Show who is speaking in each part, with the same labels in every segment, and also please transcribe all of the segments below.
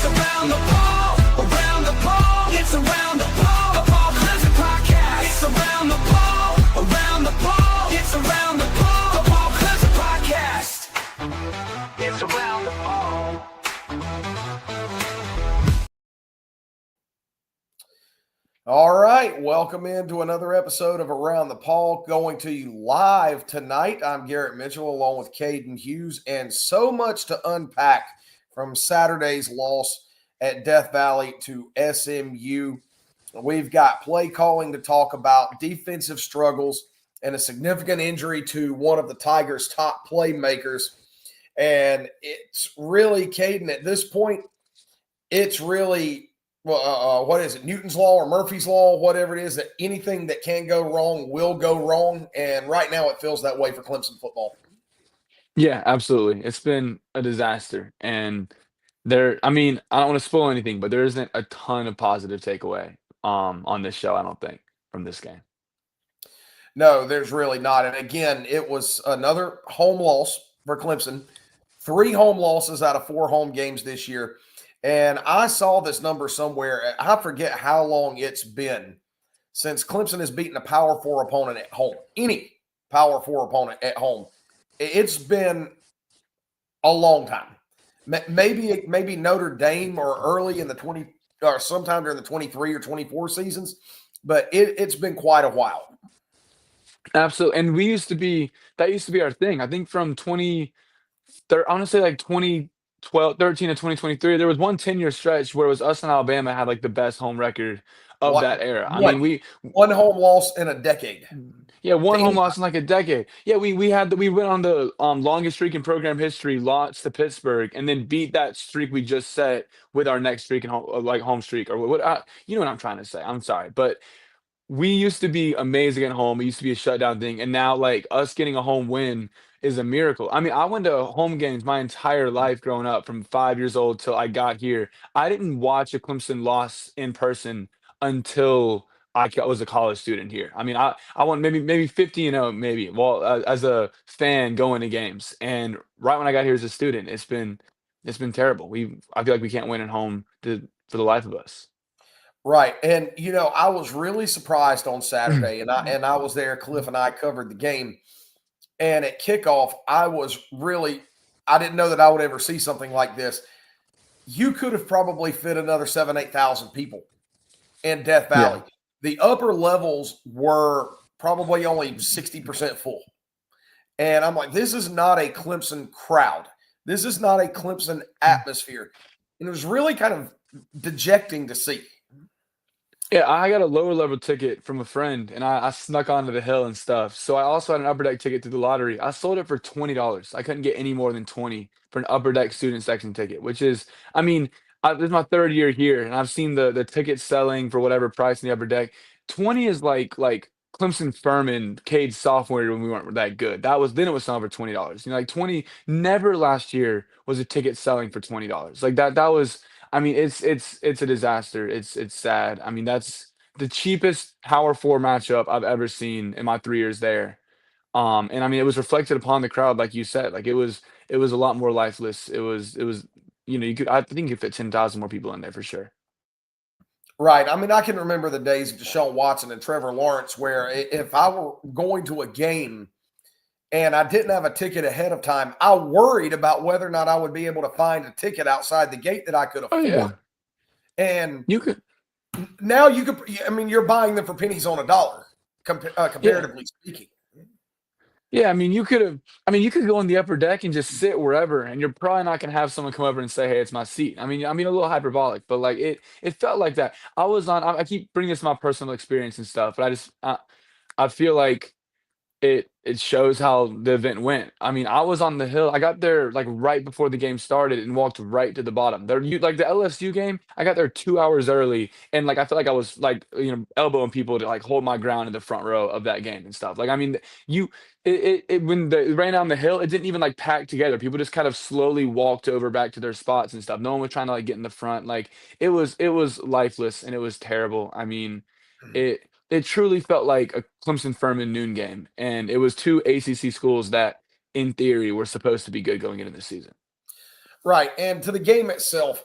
Speaker 1: It's around the ball, around the ball. It's around the ball, the Paul Clemson podcast. It's around the ball, around the ball. It's around the ball, the Paul Clemson podcast. It's around the ball.
Speaker 2: All right, welcome into another episode of Around the Paul, going to you live tonight. I'm Garrett Mitchell along with Caden Hughes, and so much to unpack from Saturday's loss at Death Valley to SMU. We've got play calling to talk about, defensive struggles, and a significant injury to one of the Tigers' top playmakers. And it's really, Caden, at this point, it's really what is it, Newton's Law or Murphy's Law, whatever it is, that anything that can go wrong will go wrong. And right now it feels that way for Clemson football.
Speaker 3: Yeah, absolutely. It's been a disaster. And I don't want to spoil anything, but there isn't a ton of positive takeaway on this show, I don't think, from this game.
Speaker 2: No, there's really not. And again, it was another home loss for Clemson. 3 home losses out of 4 home games this year. And I saw this number somewhere. I forget how long it's been since Clemson has beaten a Power 4 opponent at home. Any Power 4 opponent at home. It's been a long time. Maybe Notre Dame or early in the 20 or sometime during the 23 or 24 seasons, but it's been quite a while.
Speaker 3: Absolutely. And that used to be our thing. I think from I want to say like 2013 to 2023, there was one 10-year stretch where it was us and Alabama had like the best home record of that era.
Speaker 2: One home loss in a decade.
Speaker 3: Yeah, one home loss in like a decade. Yeah, we went on the longest streak in program history, lost to Pittsburgh, and then beat that streak we just set with our next streak in home streak, or you know what I'm trying to say. I'm sorry, but we used to be amazing at home. It used to be a shutdown thing, and now like us getting a home win is a miracle. I mean, I went to home games my entire life growing up, from 5 years old till I got here. I didn't watch a Clemson loss in person until I was a college student here. I mean, I won maybe 50-0, maybe. Well, as a fan going to games, and right when I got here as a student, it's been terrible. I feel like we can't win at home for the life of us.
Speaker 2: Right. And I was really surprised on Saturday, and I was there. Cliff and I covered the game. And at kickoff, I didn't know that I would ever see something like this. You could have probably fit another 8,000 people in Death Valley. Yeah. The upper levels were probably only 60% full. And I'm like, this is not a Clemson crowd. This is not a Clemson atmosphere. And it was really kind of dejecting to see.
Speaker 3: Yeah, I got a lower level ticket from a friend, and I snuck onto the hill and stuff. So I also had an upper deck ticket through the lottery. I sold it for $20. I couldn't get any more than 20 for an upper deck student section ticket, which is, this is my 3rd year here, and I've seen the tickets selling for whatever price in the upper deck. 20 is like Clemson Furman Cade's sophomore year when we weren't that good. Then it was selling for $20. Like 20 never last year was a ticket selling for $20. Like that was. It's a disaster. It's sad. That's the cheapest Power 4 matchup I've ever seen in my 3 years there. And it was reflected upon the crowd, like you said. Like it was a lot more lifeless. It was I think you could fit 10,000 more people in there for sure.
Speaker 2: Right. I can remember the days of Deshaun Watson and Trevor Lawrence, where if I were going to a game and I didn't have a ticket ahead of time, I worried about whether or not I would be able to find a ticket outside the gate that I could afford.
Speaker 3: Oh, yeah.
Speaker 2: And
Speaker 3: now
Speaker 2: you're buying them for pennies on a dollar, comparatively speaking.
Speaker 3: Yeah, you could go in the upper deck and just sit wherever, and you're probably not going to have someone come over and say, "Hey, it's my seat." A little hyperbolic, but like it felt like that. I keep bringing this to my personal experience and stuff, but I feel like it shows how the event went. I was on the hill. I got there like right before the game started and walked right to the bottom. Like the LSU game, I got there 2 hours early, and like I felt like I was like elbowing people to like hold my ground in the front row of that game and stuff. Like when it ran down the hill, it didn't even like pack together. People just kind of slowly walked over back to their spots and stuff. No one was trying to like get in the front. Like it was lifeless, and it was terrible. It truly felt like a Clemson Furman noon game, and it was 2 ACC schools that, in theory, were supposed to be good going into the season.
Speaker 2: Right, and to the game itself,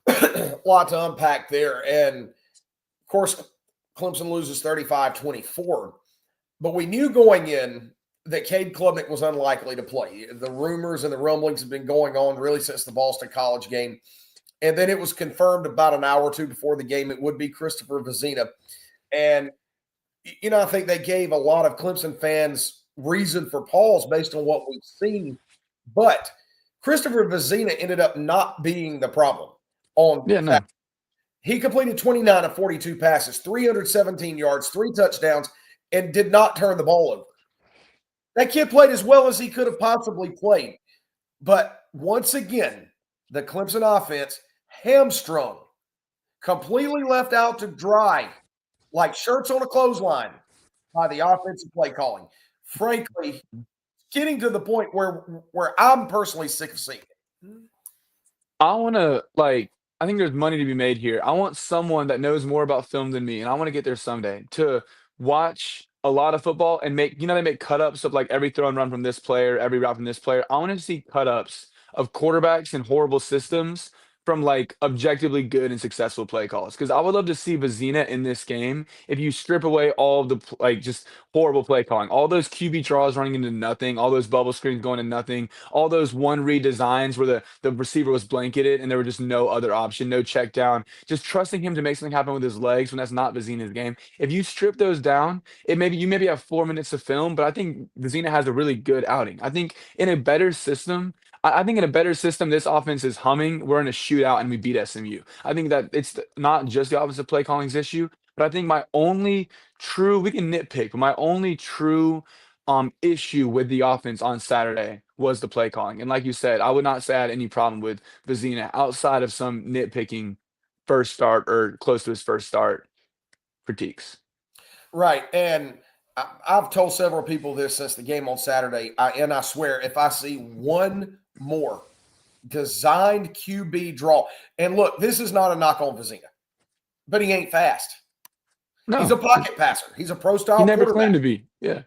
Speaker 2: A lot to unpack there. And of course, Clemson loses 35-24. But we knew going in that Cade Klubnik was unlikely to play. The rumors and the rumblings have been going on really since the Boston College game. And then it was confirmed about an hour or two before the game it would be Christopher Vizina. And, I think they gave a lot of Clemson fans reason for pause based on what we've seen. But Christopher Vizina ended up not being the problem on
Speaker 3: Yeah,
Speaker 2: that.
Speaker 3: no.
Speaker 2: He completed 29 of 42 passes, 317 yards, 3 touchdowns, and did not turn the ball over. That kid played as well as he could have possibly played. But once again, the Clemson offense hamstrung, completely left out to dry, like shirts on a clothesline by the offensive play calling. Frankly, getting to the point where I'm personally sick of seeing it.
Speaker 3: I wanna, like I think there's money to be made here. I want someone that knows more about film than me, and I wanna get there someday, to watch a lot of football and they make cut-ups of, like, every throw and run from this player, every route from this player. I wanna see cut-ups of quarterbacks in horrible systems from, like, objectively good and successful play calls. Because I would love to see Vizina in this game if you strip away all of the just horrible play calling, all those QB draws running into nothing, all those bubble screens going to nothing, all those one read designs where the receiver was blanketed and there were just no other option, no check down, just trusting him to make something happen with his legs when that's not Vizina's game. If you strip those down, you maybe have 4 minutes of film, but I think Vizina has a really good outing. I think in a better system, I think in a better system, this offense is humming. We're in a shootout and we beat SMU. I think that not just the offensive play calling's issue, but I think my only true, we can nitpick, but my only true issue with the offense on Saturday was the play calling. And like you said, I would not say I had any problem with Vizina outside of some nitpicking first start or close to his first start critiques.
Speaker 2: Right. And I've told several people this since the game on Saturday. And I swear, if I see one more designed QB draw, and look, this is not a knock on Vizina, but he ain't fast. He's
Speaker 3: No,
Speaker 2: a pocket passer. He's a pro
Speaker 3: he
Speaker 2: style
Speaker 3: never
Speaker 2: quarterback.
Speaker 3: claimed to be. Yeah.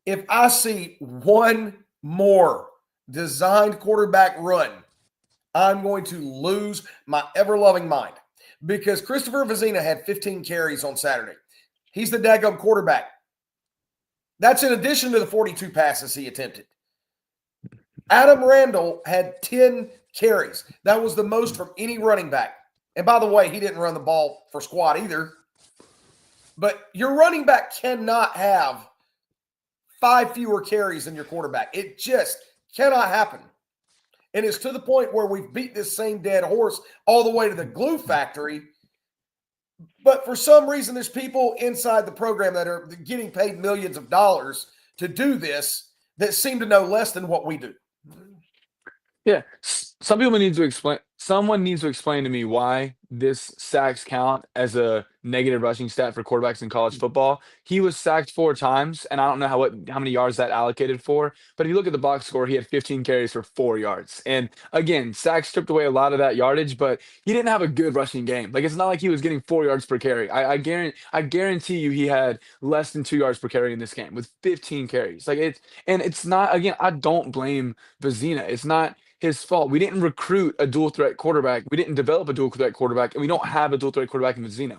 Speaker 2: If I see one more designed quarterback run, I'm going to lose my ever loving mind because Christopher Vizina had 15 carries on Saturday. He's the daggum quarterback. That's in addition to the 42 passes he attempted. Adam Randall had 10 carries. That was the most from any running back. And by the way, he didn't run the ball for squat either. But your running back cannot have 5 fewer carries than your quarterback. It just cannot happen. And it's to the point where we've beat this same dead horse all the way to the glue factory. But for some reason, there's people inside the program that are getting paid millions of dollars to do this that seem to know less than what we do.
Speaker 3: Yeah, some people need to explain. Someone needs to explain to me why this sacks count as a negative rushing stat for quarterbacks in college football. He was sacked 4 times, and I don't know how many yards that allocated for. But if you look at the box score, he had 15 carries for 4 yards. And again, sacks stripped away a lot of that yardage, but he didn't have a good rushing game. Like it's not like he was getting 4 yards per carry. I guarantee you he had less than 2 yards per carry in this game with 15 carries. It's not again. I don't blame Vizina. It's not his fault. We didn't recruit a dual threat quarterback. We didn't develop a dual threat quarterback, and we don't have a dual threat quarterback in Vizina.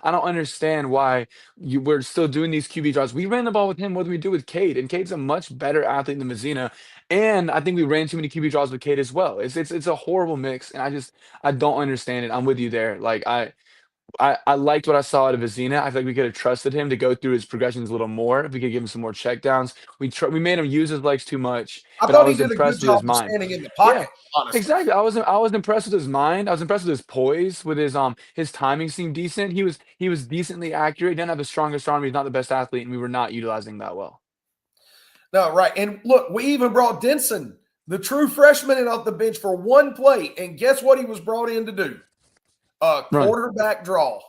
Speaker 3: I don't understand why we're still doing these QB draws. We ran the ball with him more than we do with Cade, and Cade's a much better athlete than Vizina. And I think we ran too many QB draws with Cade as well. It's a horrible mix, and I don't understand it. I'm with you there. Like I liked what I saw out of Vizina. I feel like we could have trusted him to go through his progressions a little more. If we could give him some more checkdowns, we made him use his legs too much,
Speaker 2: I
Speaker 3: but I
Speaker 2: thought he
Speaker 3: was
Speaker 2: did a good
Speaker 3: impressed with his
Speaker 2: job of
Speaker 3: mind.
Speaker 2: standing in the
Speaker 3: Yeah,
Speaker 2: pocket, honestly.
Speaker 3: exactly. I was impressed with his mind. I was impressed with his poise, with his timing seemed decent. He was decently accurate. He didn't have the strongest arm. He's not the best athlete, and we were not utilizing that well.
Speaker 2: No, right. And look, we even brought Denson, the true freshman, in off the bench for one play. And guess what he was brought in to do? A
Speaker 3: Run.
Speaker 2: quarterback draw.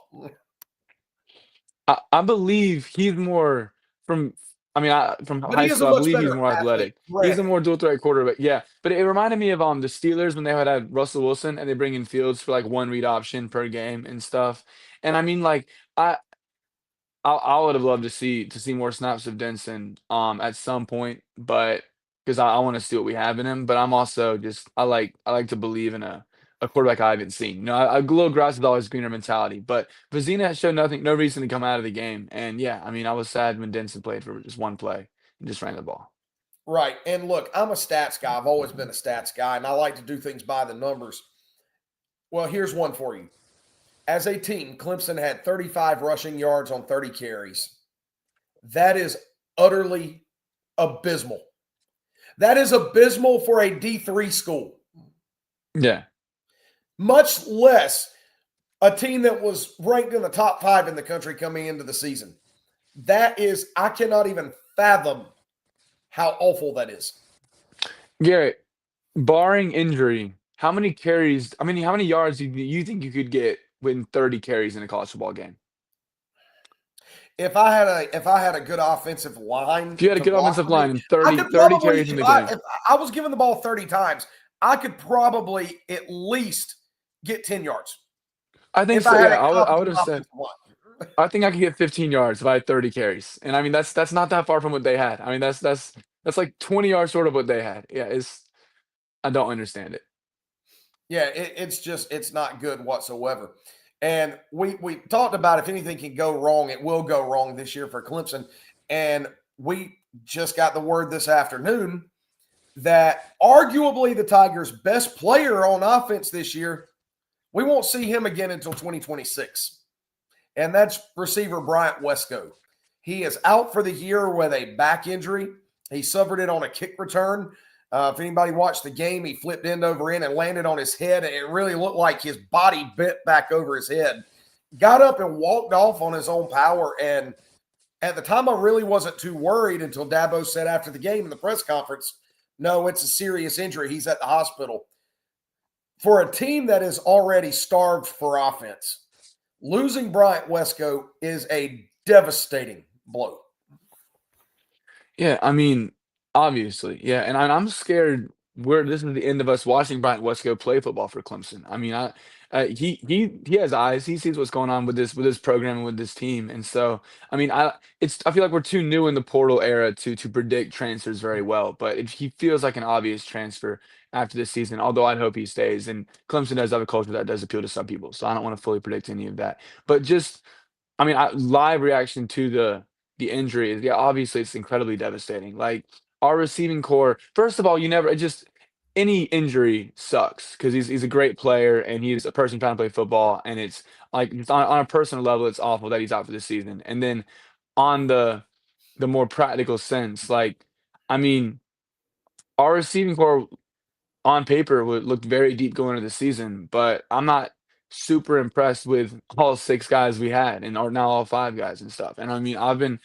Speaker 3: I believe he's more from. I mean, from
Speaker 2: But he
Speaker 3: high
Speaker 2: is a
Speaker 3: school, I
Speaker 2: much
Speaker 3: believe he's
Speaker 2: better
Speaker 3: more
Speaker 2: athlete,
Speaker 3: athletic. He's a
Speaker 2: granted.
Speaker 3: more dual threat quarterback. Yeah, but it reminded me of the Steelers when they had Russell Wilson and they bring in Fields for like one read option per game and stuff. And I mean, like I I would have loved to see more snaps of Denson at some point, but because I want to see what we have in him. But I'm also just I like to believe in a quarterback I haven't seen. You know, a little grass is always greener mentality, but Vizina has shown nothing, no reason to come out of the game. And yeah, I mean, I was sad when Denson played for just one play and just ran the ball.
Speaker 2: Right. And look, I'm a stats guy. I've always been a stats guy, and I like to do things by the numbers. Well, here's one for you. As a team, Clemson had 35 rushing yards on 30 carries. That is utterly abysmal. That is abysmal for a D3 school,
Speaker 3: Yeah.
Speaker 2: much less a team that was ranked in the top 5 in the country coming into the season. That is, I cannot even fathom how awful that is.
Speaker 3: Garrett, barring injury, how many carries, I mean, how many yards do you think you could get with 30 carries in a college football game?
Speaker 2: If I had a good offensive line
Speaker 3: If you had a
Speaker 2: to
Speaker 3: good
Speaker 2: block
Speaker 3: offensive
Speaker 2: for me,
Speaker 3: line and
Speaker 2: I
Speaker 3: 30,
Speaker 2: could
Speaker 3: 30
Speaker 2: probably
Speaker 3: carries in the game.
Speaker 2: if I was given the ball 30 times, I could probably at least get 10 yards
Speaker 3: I think
Speaker 2: if
Speaker 3: so.
Speaker 2: I had
Speaker 3: Yeah,
Speaker 2: a
Speaker 3: I would
Speaker 2: competent
Speaker 3: have said
Speaker 2: offensive line.
Speaker 3: I think I could get 15 yards if I had 30 carries. And I mean that's not that far from what they had. I mean that's like 20 yards short of what they had. Yeah, it's I don't understand it.
Speaker 2: Yeah, it's not good whatsoever. And we talked about if anything can go wrong, it will go wrong this year for Clemson. And we just got the word this afternoon that arguably the Tigers' best player on offense this year, we won't see him again until 2026. And that's receiver Bryant Wesco. He is out for the year with a back injury. He suffered it on a kick return. If anybody watched the game, he flipped end over end and landed on his head. And it really looked like his body bent back over his head. Got up and walked off on his own power. And at the time, I really wasn't too worried until Dabo said after the game in the press conference, no, it's a serious injury. He's at the hospital. For a team that is already starved for offense, losing Bryant Wesco is a devastating blow.
Speaker 3: Yeah, I mean, obviously, yeah, and I'm scared we're this is the end of us watching Bryant Wesco play football for Clemson. I mean, he has eyes. He sees what's going on with this program and with this team, and so I mean, I feel like we're too new in the portal era to predict transfers very well. But he feels like an obvious transfer after this season. Although I'd hope he stays, and Clemson does have a culture that does appeal to some people, so I don't want to fully predict any of that. But just I mean, live reaction to the injury is yeah, obviously it's incredibly devastating. Like our receiving core, first of all, you never it just any injury sucks because he's a great player and he's a person trying to play football, and it's like just on a personal level, it's awful that he's out for the season. And then on the more practical sense, like I mean, our receiving core on paper would look very deep going into the season, but I'm not super impressed with all 6 guys we had and or now all 5 guys and stuff. And I mean, I've been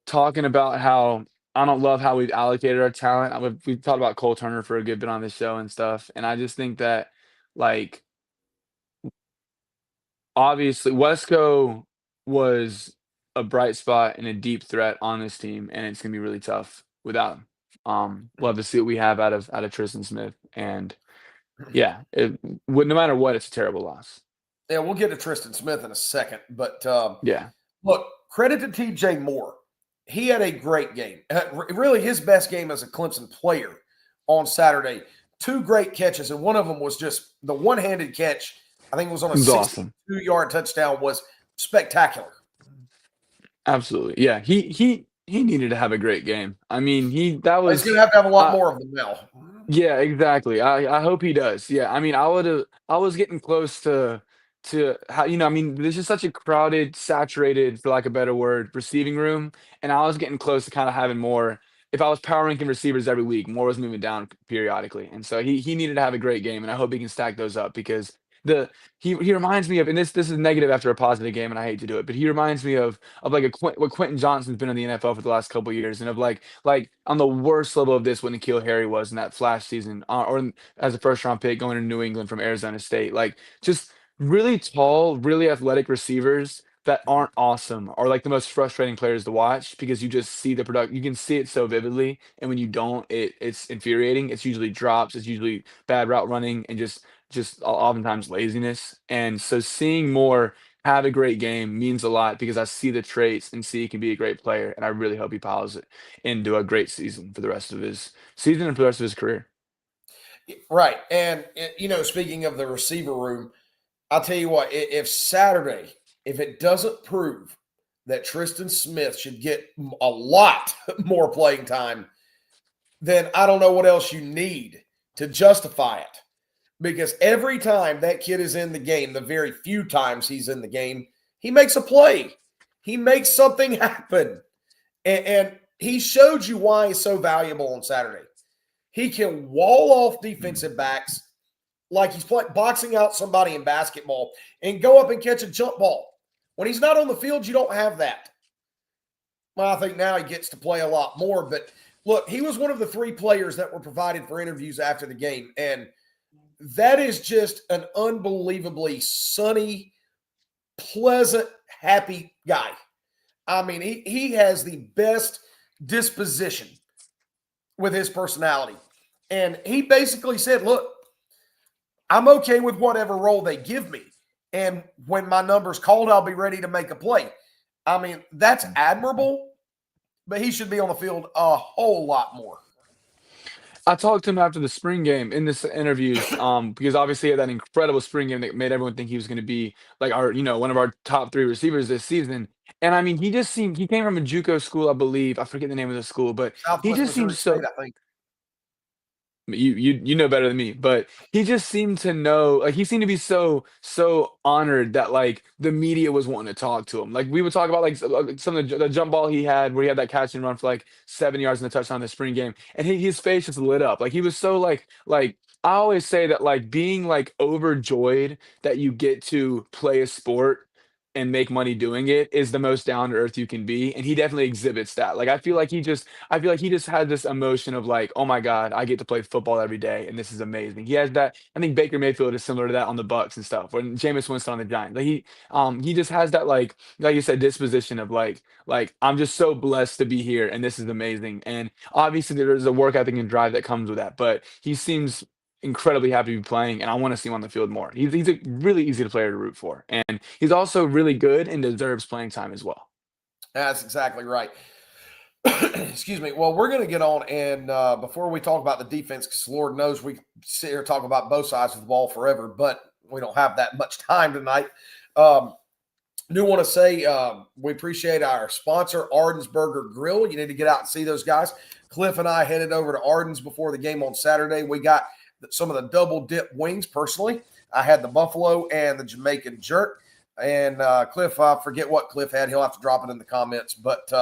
Speaker 3: talking about how I don't love how we've allocated our talent. We've talked about Cole Turner for a good bit on this show and stuff, and I just think that, like, obviously, Wesco was a bright spot and a deep threat on this team, and it's gonna be really tough without him. Love to see what we have out of Tristan Smith, and yeah, no matter what, it's a terrible loss.
Speaker 2: Yeah, we'll get to Tristan Smith in a second. But
Speaker 3: Yeah.
Speaker 2: look, credit to TJ Moore. He had a great game. Really, his best game as a Clemson player on Saturday. 2 great catches, and one of them was just the one-handed catch. I think it was on a
Speaker 3: It was awesome.
Speaker 2: 62-yard touchdown. Was spectacular.
Speaker 3: Absolutely. Yeah, he needed to have a great game. I mean,
Speaker 2: He's going to have a lot
Speaker 3: uh,
Speaker 2: more of them now.
Speaker 3: yeah, exactly. I hope he does. Yeah, I mean, I was getting close to how I mean, this is such a crowded, saturated, for lack of a better word, receiving room, and I was getting close to kind of having more. If I was power ranking receivers every week, more was moving down periodically, and so he needed to have a great game, and I hope he can stack those up because the he reminds me of, and this is negative after a positive game, and I hate to do it, but he reminds me of like what Quentin Johnston's been in the NFL for the last couple of years, and of like on the worst level of this when N'Keal Harry was in that flash season, as a first round pick going to New England from Arizona State, like just really tall, really athletic receivers that aren't awesome are like the most frustrating players to watch because you just see the product, you can see it so vividly, and when you don't, it's infuriating. It's usually drops, it's usually bad route running, and just oftentimes laziness. And so seeing more have a great game means a lot because I see the traits and see he can be a great player, and I really hope he piles it into a great season for the rest of his season and for the rest of his career.
Speaker 2: Right. And, speaking of the receiver room, I'll tell you what, if Saturday, if it doesn't prove that Tristan Smith should get a lot more playing time, then I don't know what else you need to justify it. Because every time that kid is in the game, the very few times he's in the game, he makes a play. He makes something happen. And he showed you why he's so valuable on Saturday. He can wall off defensive backs like he's boxing out somebody in basketball and go up and catch a jump ball. When he's not on the field, you don't have that. Well, I think now he gets to play a lot more. But look, he was one of the 3 players that were provided for interviews after the game. And that is just an unbelievably sunny, pleasant, happy guy. I mean, he has the best disposition with his personality. And he basically said, look, I'm okay with whatever role they give me. And when my number's called, I'll be ready to make a play. I mean, that's admirable, but he should be on the field a whole lot more.
Speaker 3: I talked to him after the spring game in this interviews, because obviously he had that incredible spring game that made everyone think he was going to be like one of our top 3 receivers this season. And I mean, he came from a JUCO school, I believe. I forget the name of the school, but he
Speaker 2: Southwest
Speaker 3: just
Speaker 2: Missouri
Speaker 3: seems
Speaker 2: State,
Speaker 3: so.
Speaker 2: I think.
Speaker 3: You know better than me, but he just seemed to know, like, he seemed to be so honored that, like, the media was wanting to talk to him. Like, we would talk about, like, some of the jump ball he had where he had that catch and run for like 7 yards in the touchdown in the spring game, and his face just lit up. Like, he was so like I always say that, like, being like overjoyed that you get to play a sport and make money doing it is the most down to earth you can be, and he definitely exhibits that. Like, I feel like he just had this emotion of like, "Oh my god, I get to play football every day, and this is amazing." He has that. I think Baker Mayfield is similar to that on the Bucks and stuff, when Jameis Winston on the Giants. Like, he just has that, like you said, disposition of like I'm just so blessed to be here, and this is amazing. And obviously, there's a work ethic and drive that comes with that, but he seems incredibly happy to be playing, and I want to see him on the field more. He's a really easy to player to root for, and he's also really good and deserves playing time as well.
Speaker 2: That's exactly right. Excuse me. Well, we're going to get on, and before we talk about the defense, because Lord knows we sit here talk about both sides of the ball forever, but we don't have that much time tonight. Do want to say we appreciate our sponsor, Arden's Burger Grill. You need to get out and see those guys. Cliff and I headed over to Arden's before the game on Saturday. We got some of the double dip wings personally. I had the buffalo and the Jamaican jerk. And Cliff, I forget what Cliff had. He'll have to drop it in the comments. But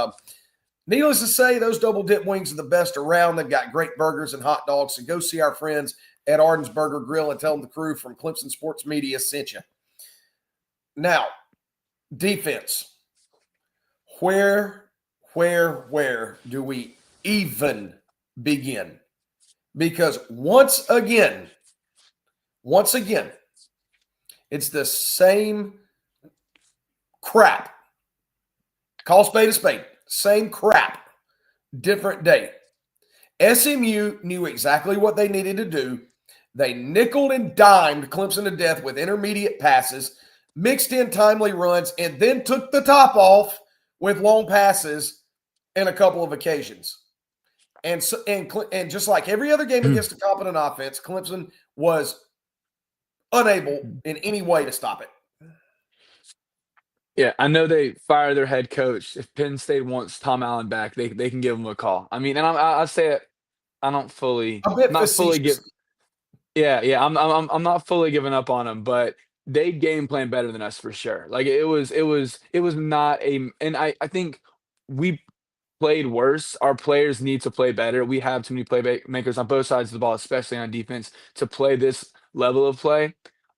Speaker 2: needless to say, those double dip wings are the best around. They've got great burgers and hot dogs. So go see our friends at Arden's Burger Grill and tell them the crew from Clemson Sports Media sent you. Now, defense. Where do we even begin? Because once again, it's the same crap. Call spade a spade. Same crap. Different day. SMU knew exactly what they needed to do. They nickeled and dimed Clemson to death with intermediate passes, mixed in timely runs, and then took the top off with long passes in a couple of occasions. And just like every other game against a competent offense, Clemson was unable in any way to stop it.
Speaker 3: Yeah, I know they fired their head coach. If Penn State wants Tom Allen back, they can give him a call. I mean, and I say it, I don't fully,
Speaker 2: A bit
Speaker 3: not fully give.
Speaker 2: facetious.
Speaker 3: Yeah, I'm not fully giving up on them, but they game plan better than us for sure. Like, it was not a, and I think we played worse. Our players need to play better. We have too many playmakers on both sides of the ball, especially on defense, to play this level of play.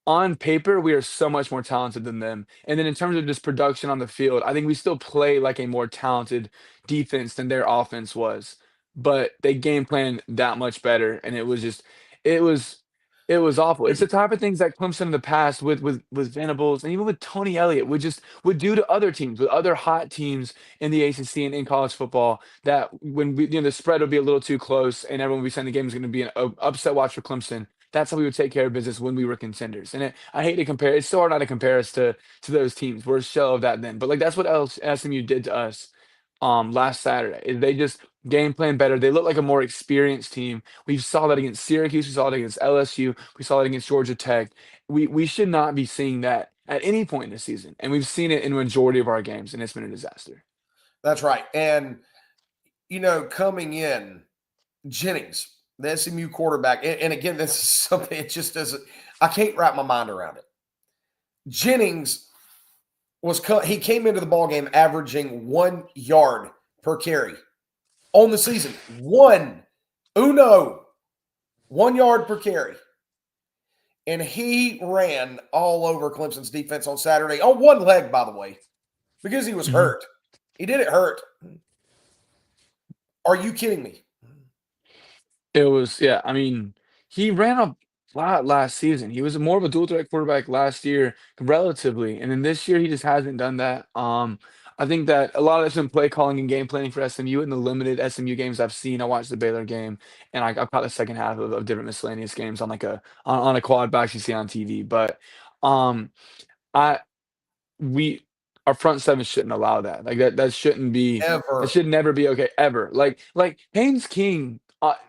Speaker 3: On paper, we are so much more talented than them. And then in terms of just production on the field, I think we still play like a more talented defense than their offense was. But they game plan that much better, and it was it was awful. It's the type of things that Clemson in the past with Venables and even with Tony Elliott would do to other teams, with other hot teams in the ACC and in college football. That when the spread would be a little too close and everyone would be saying the game is going to be an upset watch for Clemson. That's how we would take care of business when we were contenders. And I hate to compare. It's so hard not to compare us to those teams. We're a shell of that then. But like that's what else SMU did to us last Saturday. They just game plan better. They look like a more experienced team. We saw that against Syracuse. We saw it against LSU. We saw it against Georgia Tech. We should not be seeing that at any point in the season, and we've seen it in the majority of our games, and it's been a disaster.
Speaker 2: That's right. And, coming in, Jennings, the SMU quarterback, and again, this is something it just doesn't, I can't wrap my mind around it. Jennings he came into the ball game averaging 1 yard per carry on the season. 1 yard per carry. And he ran all over Clemson's defense on Saturday on one leg, by the way, because he was hurt. He did it hurt. Are you kidding me?
Speaker 3: It was, yeah. I mean, he ran a lot last season. He was more of a dual threat quarterback last year, relatively, and then this year he just hasn't done that. I think that a lot of it's been play calling and game planning for SMU in the limited SMU games I've seen. I watched the Baylor game, and I caught the second half of different miscellaneous games on like on a quad back you see on TV. But um, I we our front seven shouldn't allow that. Like that shouldn't be that
Speaker 2: Ever.
Speaker 3: should never be okay ever. Like Haynes King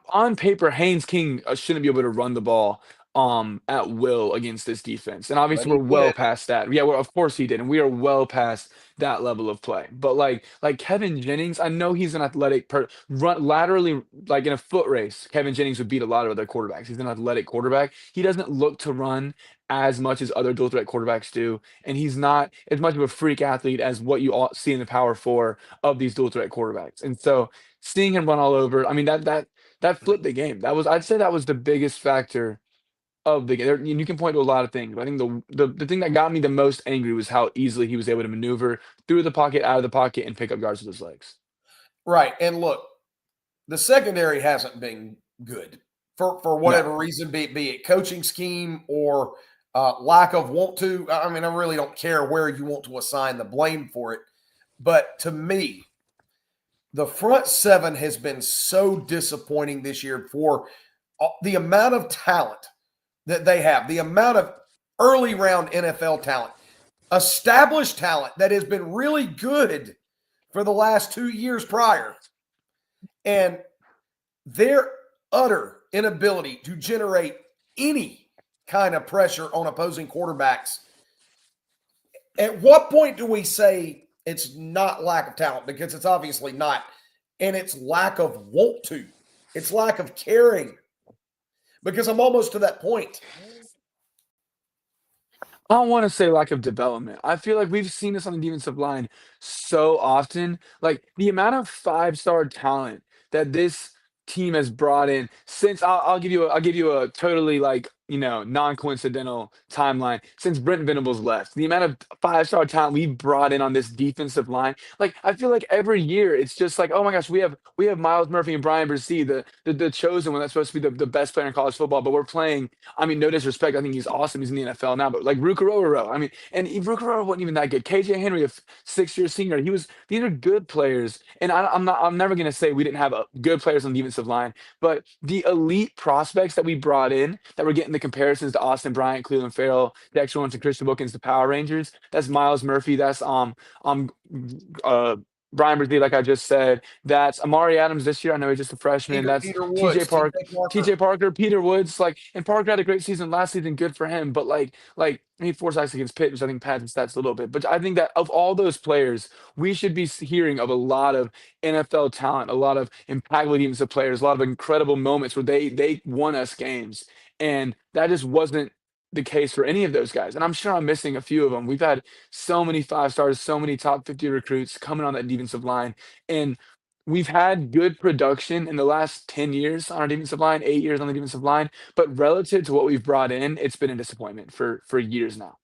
Speaker 3: on paper, Haynes King shouldn't be able to run the ball at will against this defense. And
Speaker 2: But
Speaker 3: obviously
Speaker 2: he
Speaker 3: we're well
Speaker 2: did.
Speaker 3: past that. Yeah, well, of course he did, and we are well past that level of play. But like Kevin Jennings, I know he's an athletic run laterally like in a foot race. Kevin Jennings would beat a lot of other quarterbacks. He's an athletic quarterback. He doesn't look to run as much as other dual threat quarterbacks do, and he's not as much of a freak athlete as what you all see in the Power Four of these dual threat quarterbacks. And so seeing him run all over, I mean that flipped the game. I'd say that was the biggest factor of the game. You can point to a lot of things, but I think the thing that got me the most angry was how easily he was able to maneuver through the pocket, out of the pocket, and pick up yards with his legs.
Speaker 2: Right. And look, the secondary hasn't been good for
Speaker 3: No.
Speaker 2: whatever reason, be it coaching scheme or lack of want to. I mean, I really don't care where you want to assign the blame for it. But to me, the front seven has been so disappointing this year for the amount of talent that they have, the amount of early round NFL talent, established talent that has been really good for the last 2 years prior. And their utter inability to generate any kind of pressure on opposing quarterbacks. At what point do we say it's not lack of talent? Because it's obviously not. And it's lack of want to. It's lack of caring. Because I'm almost to that point.
Speaker 3: I don't want to say lack of development. I feel like we've seen this on the defensive line so often. Like the amount of five-star talent that this team has brought in since I'll give you a totally like non-coincidental timeline since Brent Venables left. The amount of five-star talent we brought in on this defensive line. Like I feel like every year it's just like, oh my gosh, we have Miles Murphy and Brian Brzee, the chosen one that's supposed to be the best player in college football, but we're playing. I mean, no disrespect. I think he's awesome. He's in the NFL now, but like Rukaroro, I mean, and Rukaroro wasn't even that good. KJ Henry, a 6 year senior, these are good players. And I'm never going to say we didn't have good players on the defensive line, but the elite prospects that we brought in that were getting the comparisons to Austin Bryant, Cleveland Farrell, Dexter Lawrence, and Christian Wilkins, the Power Rangers, that's Miles Murphy. That's uh, Brian Brzee, like I just said. That's Amari Adams this year. I know he's just a freshman. That's
Speaker 2: Peter
Speaker 3: TJ
Speaker 2: Woods,
Speaker 3: Park,
Speaker 2: TJ Parker.
Speaker 3: TJ Parker, Peter Woods. Like, and Parker had a great season last season. Good for him. But like he had 4 sacks against Pitt, which I think pads his stats a little bit. But I think that of all those players, we should be hearing of a lot of NFL talent, a lot of impactful defensive players, a lot of incredible moments where they won us games, and that just wasn't the case for any of those guys. And I'm sure I'm missing a few of them. We've had so many five stars, so many top 50 recruits coming on that defensive line. And we've had good production in the last 10 years on our defensive line, 8 years on the defensive line. But relative to what we've brought in, it's been a disappointment for years now.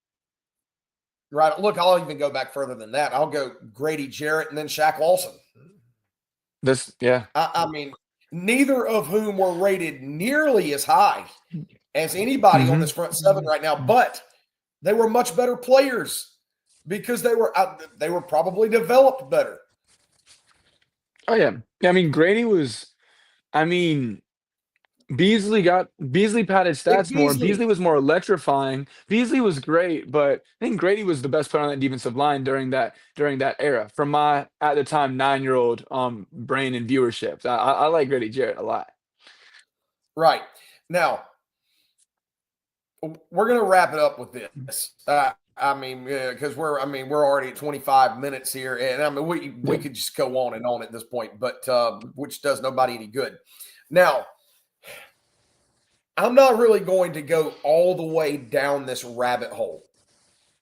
Speaker 2: Right. Look, I'll even go back further than that. I'll go Grady Jarrett and then Shaq Lawson.
Speaker 3: Yeah.
Speaker 2: I mean, neither of whom were rated nearly as high as anybody on
Speaker 3: hmm
Speaker 2: this front seven right now, but they were much better players because they were probably developed better.
Speaker 3: Oh yeah. Yeah. I mean, Grady was. I mean, Beasley padded
Speaker 2: Nick
Speaker 3: stats more.
Speaker 2: Beasley.
Speaker 3: Beasley was more electrifying. Beasley was great, but I think Grady was the best player on that defensive line during that era. From my at the time 9-year-old brain and viewership, I like Grady Jarrett a lot.
Speaker 2: Right. Now, we're going to wrap it up with this. I mean, because we're already at 25 minutes here, and I mean, we
Speaker 3: Yeah.
Speaker 2: could just go on and on at this point, but which does nobody any good. Now, I'm not really going to go all the way down this rabbit hole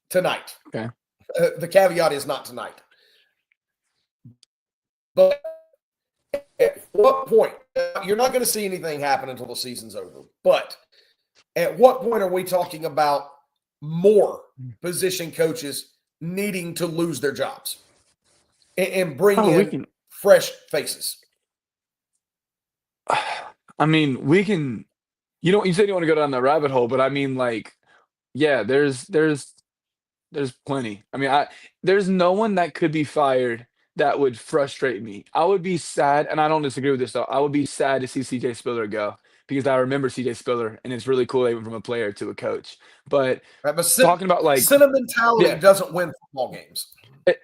Speaker 2: tonight.
Speaker 3: Okay.
Speaker 2: The caveat is not tonight. But at what point, you're not going to see anything happen until the season's over, but at what point are we talking about more position coaches needing to lose their jobs and bring
Speaker 3: Oh, we
Speaker 2: in
Speaker 3: can.
Speaker 2: fresh faces?
Speaker 3: I mean, we can. You said you want to go down that rabbit hole, but I mean, like, yeah, there's plenty. I mean, there's no one that could be fired that would frustrate me. I would be sad, and I don't disagree with this though. I would be sad to see CJ Spiller go because I remember CJ Spiller, and it's really cool they went from a player to a coach. But
Speaker 2: Right? But
Speaker 3: talking about like,
Speaker 2: sentimentality
Speaker 3: yeah,
Speaker 2: doesn't win football games.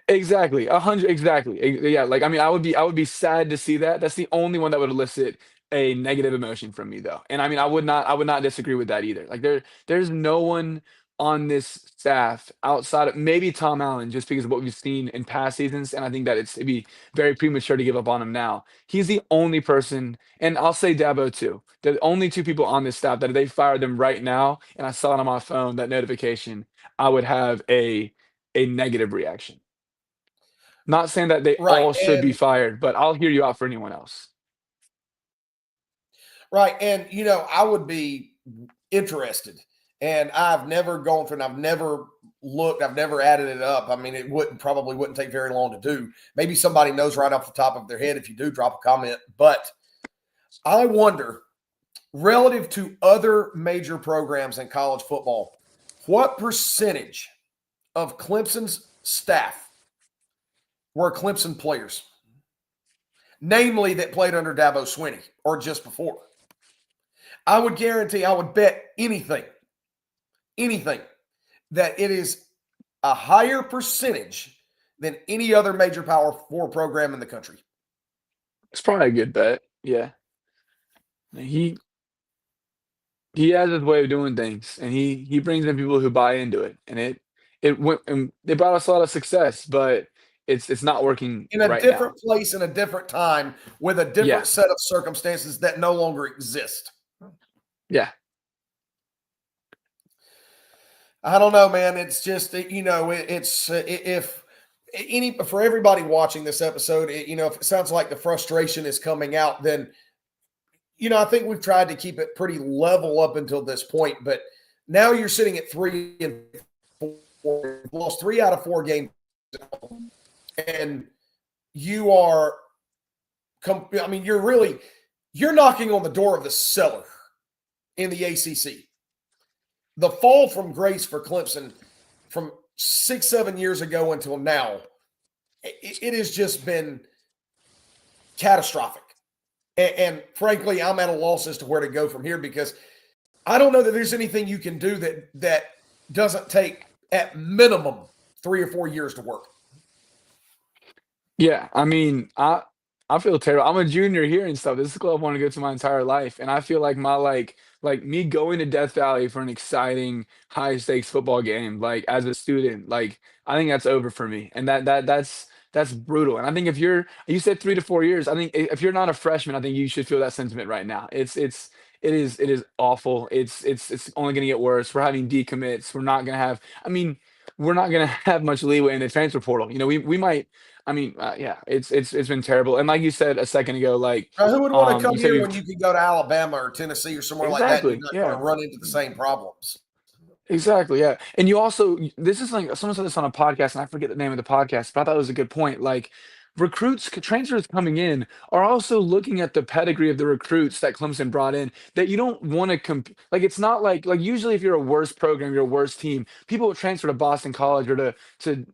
Speaker 3: Exactly, 100, exactly. Yeah, like I mean, I would be sad to see that. That's the only one that would elicit a negative emotion from me, though. And I mean, I would not disagree with that either. Like there's no one on this staff outside of maybe Tom Allen, just because of what we've seen in past seasons, and I think that it'd be very premature to give up on him now. He's the only person, and I'll say Dabo too. The only two people on this staff that if they fired them right now, and I saw it on my phone, that notification, I would have a negative reaction. Not saying that they
Speaker 2: Right.
Speaker 3: all should be
Speaker 2: And
Speaker 3: fired, but I'll hear you out for anyone else.
Speaker 2: right. And I would be interested. And I've never gone through and I've never looked, I've never added it up. I mean, it wouldn't take very long to do. Maybe somebody knows right off the top of their head. If you do, drop a comment. But I wonder, relative to other major programs in college football, what percentage of Clemson's staff were Clemson players, namely that played under Dabo Swinney or just before? I would guarantee, I would bet anything that it is a higher percentage than any other major Power Four program in the country.
Speaker 3: It's probably a good bet. Yeah. He he has his way of doing things, and he brings in people who buy into it, and it went and they brought us a lot of success, but it's not working
Speaker 2: In a
Speaker 3: right now.
Speaker 2: different place, in a different time, with a
Speaker 3: Yeah.
Speaker 2: different set of circumstances that no longer exist.
Speaker 3: Yeah.
Speaker 2: I don't know, man. It's just it's if any for everybody watching this episode, if it sounds like the frustration is coming out, then I think we've tried to keep it pretty level up until this point. But now you're sitting at 3-4, lost 3 out of 4 games, and you are. I mean, you're knocking on the door of the cellar in the ACC. The fall from grace for Clemson from 6-7 years ago until now, it has just been catastrophic. And frankly, I'm at a loss as to where to go from here because I don't know that there's anything you can do that doesn't take at minimum 3 or 4 years to work.
Speaker 3: Yeah, I mean, I feel terrible. I'm a junior here and stuff. This is a club I want to go to my entire life, and I feel like my like me going to Death Valley for an exciting high stakes football game, like as a student, like I think that's over for me, and that's brutal. And I think if you said 3 to 4 years, I think if you're not a freshman, I think you should feel that sentiment right now. It is awful. It's only going to get worse. We're having decommits. We're not going to have. I mean, we're not going to have much leeway in the transfer portal. We might. I mean, yeah, it's been terrible. And like you said a second ago, like
Speaker 2: Who would want to come
Speaker 3: you said
Speaker 2: here
Speaker 3: we've
Speaker 2: when you can go to Alabama or Tennessee or somewhere like that and you're
Speaker 3: exactly,
Speaker 2: not going
Speaker 3: yeah.
Speaker 2: to run into the same problems?
Speaker 3: Exactly, yeah. And you also this is like someone said this on a podcast, and I forget the name of the podcast, but I thought it was a good point. Like transfers coming in are also looking at the pedigree of the recruits that Clemson brought in. That you don't want to like it's not like usually if you're a worse program, you're a worse team. People will transfer to Boston College or to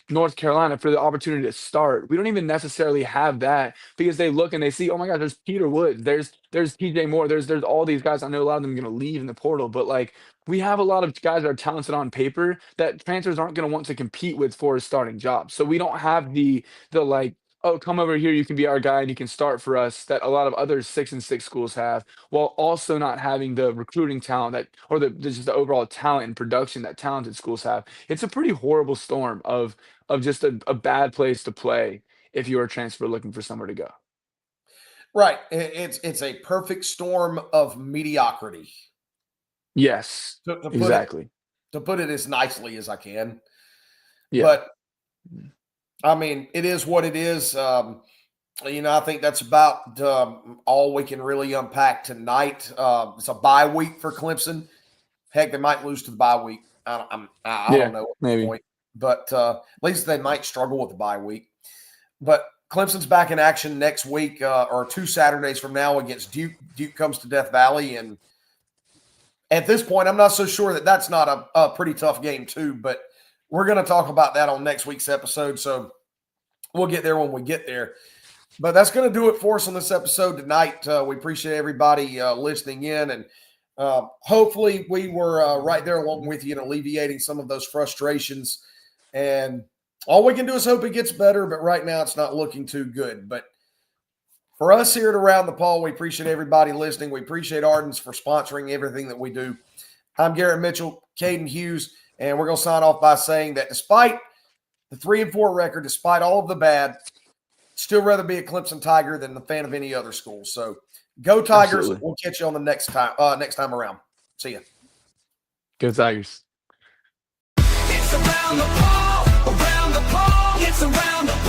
Speaker 3: North Carolina for the opportunity to start. We don't even necessarily have that because they look and they see, oh my God, there's Peter Woods, there's there's TJ Moore, there's all these guys. I know a lot of them are gonna leave in the portal, but like we have a lot of guys that are talented on paper that transfers aren't gonna want to compete with for a starting job. So we don't have the like, oh, come over here, you can be our guy and you can start for us that a lot of other 6-6 schools have, while also not having the recruiting talent that or just the overall talent and production that talented schools have. It's a pretty horrible storm of just a bad place to play if you're a transfer looking for somewhere to go.
Speaker 2: Right. It's a perfect storm of mediocrity.
Speaker 3: Yes,
Speaker 2: To
Speaker 3: exactly.
Speaker 2: put it as nicely as I can.
Speaker 3: Yeah.
Speaker 2: But I mean, it is what it is. I think that's about all we can really unpack tonight. It's a bye week for Clemson. Heck, they might lose to the bye week. I don't
Speaker 3: Yeah,
Speaker 2: know at this
Speaker 3: maybe.
Speaker 2: point, but at least they might struggle with the bye week. But Clemson's back in action next week or 2 Saturdays from now against Duke. Duke comes to Death Valley, and at this point, I'm not so sure that that's not a pretty tough game too. But we're going to talk about that on next week's episode, so we'll get there when we get there. But that's going to do it for us on this episode tonight. We appreciate everybody listening in, and hopefully we were right there along with you in alleviating some of those frustrations. And all we can do is hope it gets better, but right now it's not looking too good. But for us here at Around the Paul, we appreciate everybody listening. We appreciate Ardens for sponsoring everything that we do. I'm Garrett Mitchell, Caden Hughes, and we're going to sign off by saying that despite the 3-4 record, despite all of the bad, still rather be a Clemson Tiger than the fan of any other school. So go Tigers.
Speaker 3: Absolutely.
Speaker 2: We'll catch you on the next time around. See ya.
Speaker 3: Go Tigers.
Speaker 1: It's around the pole, it's around the